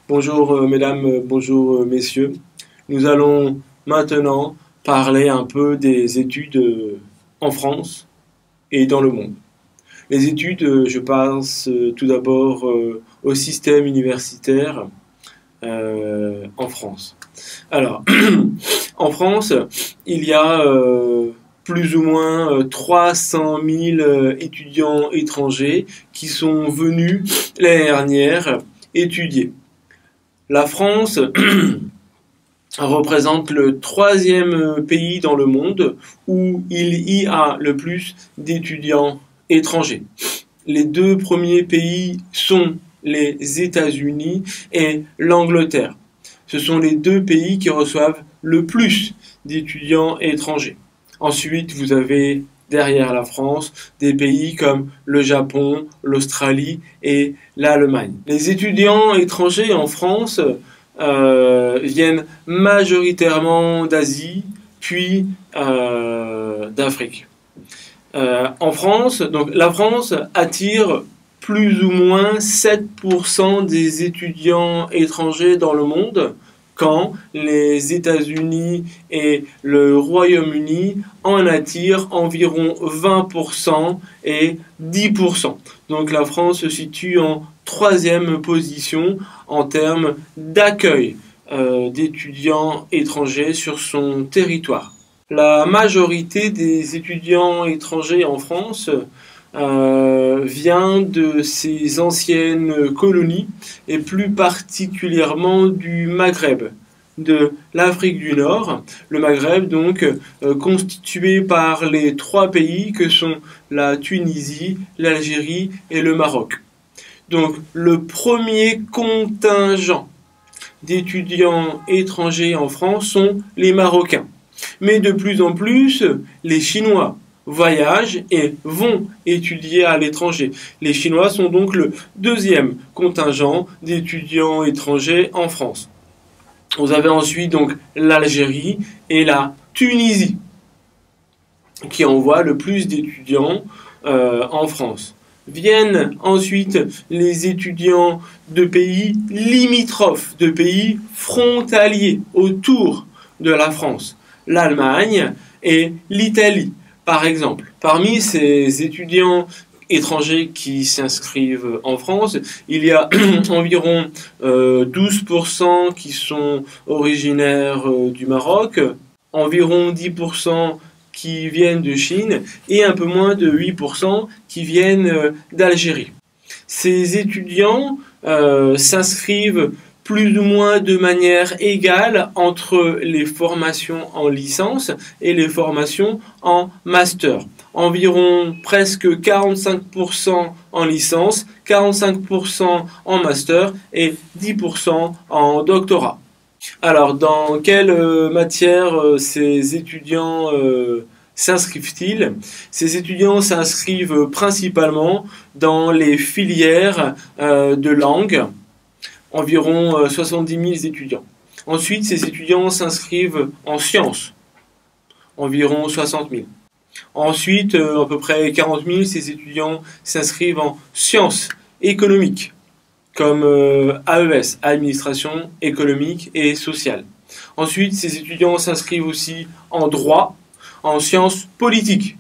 Bonjour mesdames, bonjour messieurs. Nous allons maintenant parler un peu des études en France et dans le monde. Les études, je pense tout d'abord au système universitaire en France. Alors, en France, il y a plus ou moins 300 000 étudiants étrangers qui sont venus l'année dernière étudier. La France représente le troisième pays dans le monde où il y a le plus d'étudiants étrangers. Les deux premiers pays sont les États-Unis et l'Angleterre. Ce sont les deux pays qui reçoivent le plus d'étudiants étrangers. Ensuite, vous avez derrière la France des pays comme le Japon, l'Australie et l'Allemagne. Les étudiants étrangers en France viennent majoritairement d'Asie, puis d'Afrique. En France, donc la France attire plus ou moins 7% des étudiants étrangers dans le monde, quand les États-Unis et le Royaume-Uni en attirent environ 20% et 10%. Donc la France se situe en troisième position en termes d'accueil d'étudiants étrangers sur son territoire. La majorité des étudiants étrangers en France vient de ces anciennes colonies et plus particulièrement du Maghreb, de l'Afrique du Nord. Le Maghreb donc constitué par les trois pays que sont la Tunisie, l'Algérie et le Maroc. Donc le premier contingent d'étudiants étrangers en France sont les Marocains. Mais de plus en plus, les Chinois voyagent et vont étudier à l'étranger. Les Chinois sont donc le deuxième contingent d'étudiants étrangers en France. Vous avez ensuite donc l'Algérie et la Tunisie qui envoient le plus d'étudiants en France. Viennent ensuite les étudiants de pays limitrophes, de pays frontaliers autour de la France, l'Allemagne et l'Italie. Par exemple, parmi ces étudiants étrangers qui s'inscrivent en France, il y a environ 12% qui sont originaires du Maroc, environ 10% qui viennent de Chine et un peu moins de 8% qui viennent d'Algérie. Ces étudiants s'inscrivent plus ou moins de manière égale entre les formations en licence et les formations en master. Environ presque 45% en licence, 45% en master et 10% en doctorat. Alors, dans quelle matière ces étudiants s'inscrivent-ils? Ces étudiants s'inscrivent principalement dans les filières de langue, environ 70 000 étudiants. Ensuite, ces étudiants s'inscrivent en sciences, environ 60 000. Ensuite, à peu près 40 000, ces étudiants s'inscrivent en sciences économiques, comme AES, Administration économique et sociale. Ensuite, ces étudiants s'inscrivent aussi en droit, en sciences politiques.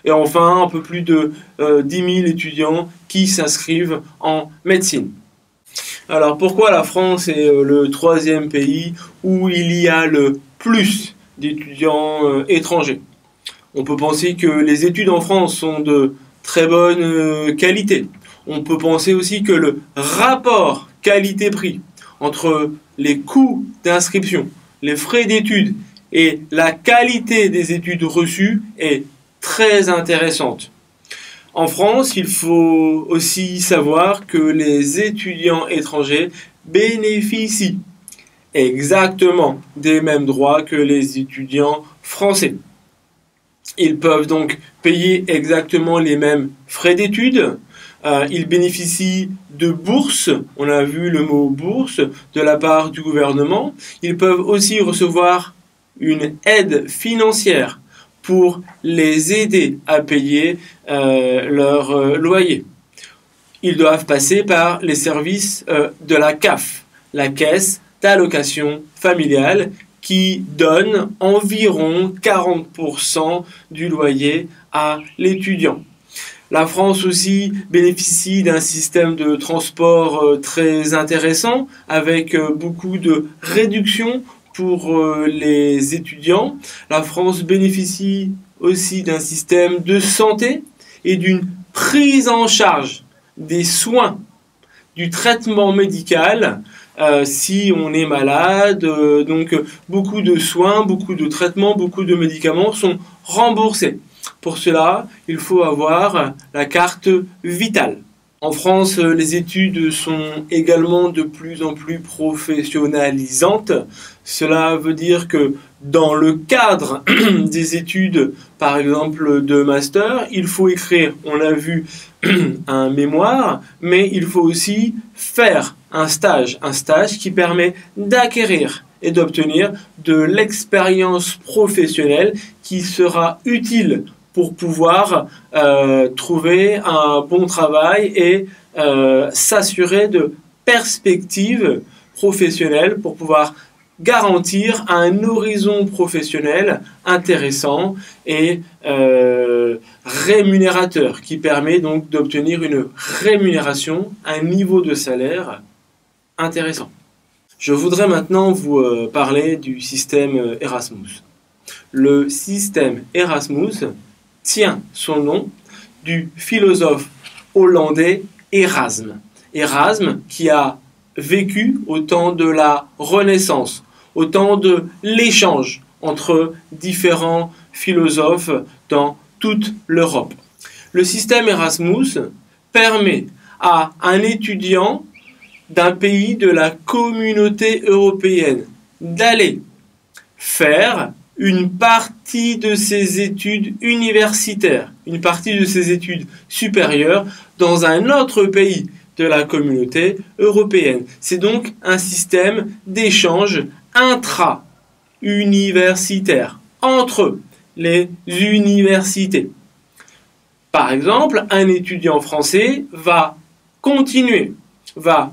Et enfin, un peu plus de 10 000 étudiants qui s'inscrivent en médecine. Alors pourquoi la France est le troisième pays où il y a le plus d'étudiants étrangers? On peut penser que les études en France sont de très bonne qualité. On peut penser aussi que le rapport qualité-prix entre les coûts d'inscription, les frais d'études et la qualité des études reçues est très intéressante. En France, il faut aussi savoir que les étudiants étrangers bénéficient exactement des mêmes droits que les étudiants français. Ils peuvent donc payer exactement les mêmes frais d'études. Ils bénéficient de bourses, on a vu le mot bourse, de la part du gouvernement. Ils peuvent aussi recevoir une aide financière pour les aider à payer leur loyer. Ils doivent passer par les services de la CAF, la caisse d'allocation familiale qui donne environ 40% du loyer à l'étudiant. La France aussi bénéficie d'un système de transport très intéressant avec beaucoup de réductions pour les étudiants. La France bénéficie aussi d'un système de santé et d'une prise en charge des soins, du traitement médical si on est malade. Donc beaucoup de soins, beaucoup de traitements, beaucoup de médicaments sont remboursés. Pour cela, il faut avoir la carte vitale. En France, les études sont également de plus en plus professionnalisantes. Cela veut dire que dans le cadre des études, par exemple de master, il faut écrire, on l'a vu, un mémoire, mais il faut aussi faire un stage qui permet d'acquérir et d'obtenir de l'expérience professionnelle qui sera utile pour pouvoir trouver un bon travail et s'assurer de perspectives professionnelles pour pouvoir garantir un horizon professionnel intéressant et rémunérateur qui permet donc d'obtenir une rémunération, un niveau de salaire intéressant. Je voudrais maintenant vous parler du système Erasmus. Le système Erasmus tient son nom du philosophe hollandais Erasme. Erasme qui a vécu au temps de la Renaissance, au temps de l'échange entre différents philosophes dans toute l'Europe. Le système Erasmus permet à un étudiant d'un pays de la communauté européenne d'aller faire une partie de ses études universitaires, une partie de ses études supérieures dans un autre pays de la communauté européenne. C'est donc un système d'échange intra-universitaire entre les universités. Par exemple, un étudiant français va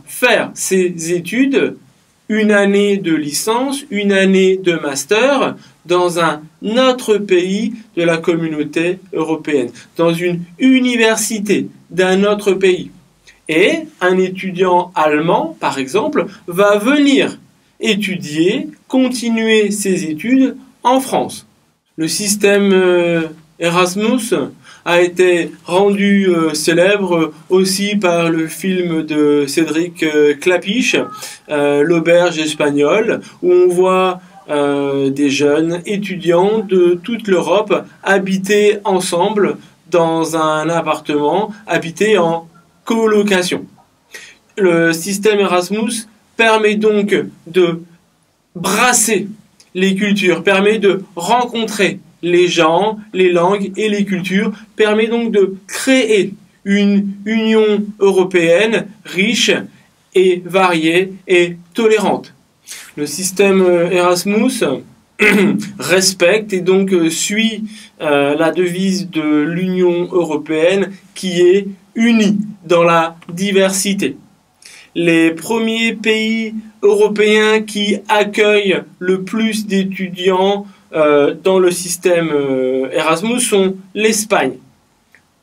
faire ses études, une année de licence, une année de master, dans un autre pays de la communauté européenne, dans une université d'un autre pays. Et un étudiant allemand, par exemple, va venir continuer ses études en France. Le système Erasmus a été rendu célèbre aussi par le film de Cédric Klapisch, L'Auberge espagnole, où on voit des jeunes étudiants de toute l'Europe habiter ensemble dans un appartement, habiter en colocation. Le système Erasmus permet donc de brasser les cultures, permet de rencontrer les gens, les langues et les cultures, permet donc de créer une Union européenne riche et variée et tolérante. Le système Erasmus respecte et donc suit la devise de l'Union européenne qui est unie dans la diversité. Les premiers pays européens qui accueillent le plus d'étudiants dans le système Erasmus sont l'Espagne.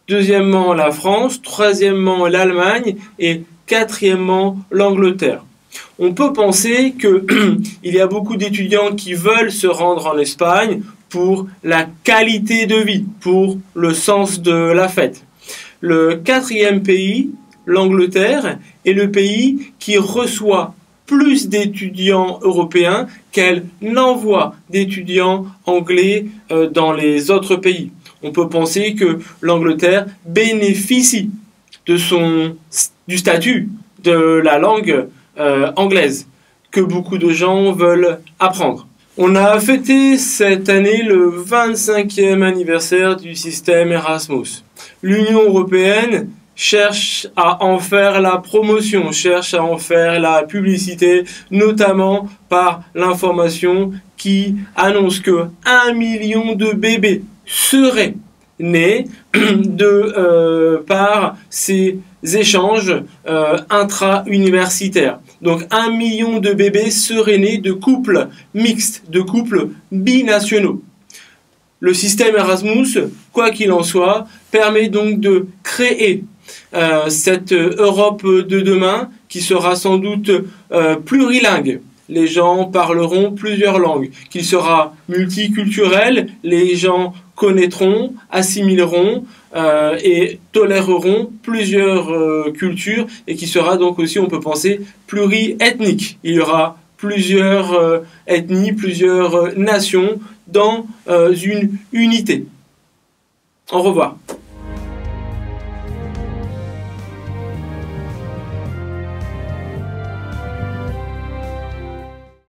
Deuxièmement, la France. Troisièmement, l'Allemagne. Et quatrièmement, l'Angleterre. On peut penser qu'il y a beaucoup d'étudiants qui veulent se rendre en Espagne pour la qualité de vie, pour le sens de la fête. Le quatrième pays, l'Angleterre, est le pays qui reçoit plus d'étudiants européens qu'elle n'envoie d'étudiants anglais dans les autres pays. On peut penser que l'Angleterre bénéficie du statut de la langue anglaise que beaucoup de gens veulent apprendre. On a fêté cette année le 25e anniversaire du système Erasmus. L'Union européenne cherche à en faire la promotion, cherche à en faire la publicité, notamment par l'information qui annonce que 1 million de bébés seraient nés par ces échanges intra-universitaires. Donc 1 million de bébés seraient nés de couples mixtes, de couples binationaux. Le système Erasmus, quoi qu'il en soit, permet donc de créer cette Europe de demain qui sera sans doute plurilingue. Les gens parleront plusieurs langues, qu'il sera multiculturel, les gens connaîtront, assimileront et toléreront plusieurs cultures et qui sera donc aussi, on peut penser, pluriethnique. Il y aura plusieurs ethnies, plusieurs nations dans une unité. Au revoir.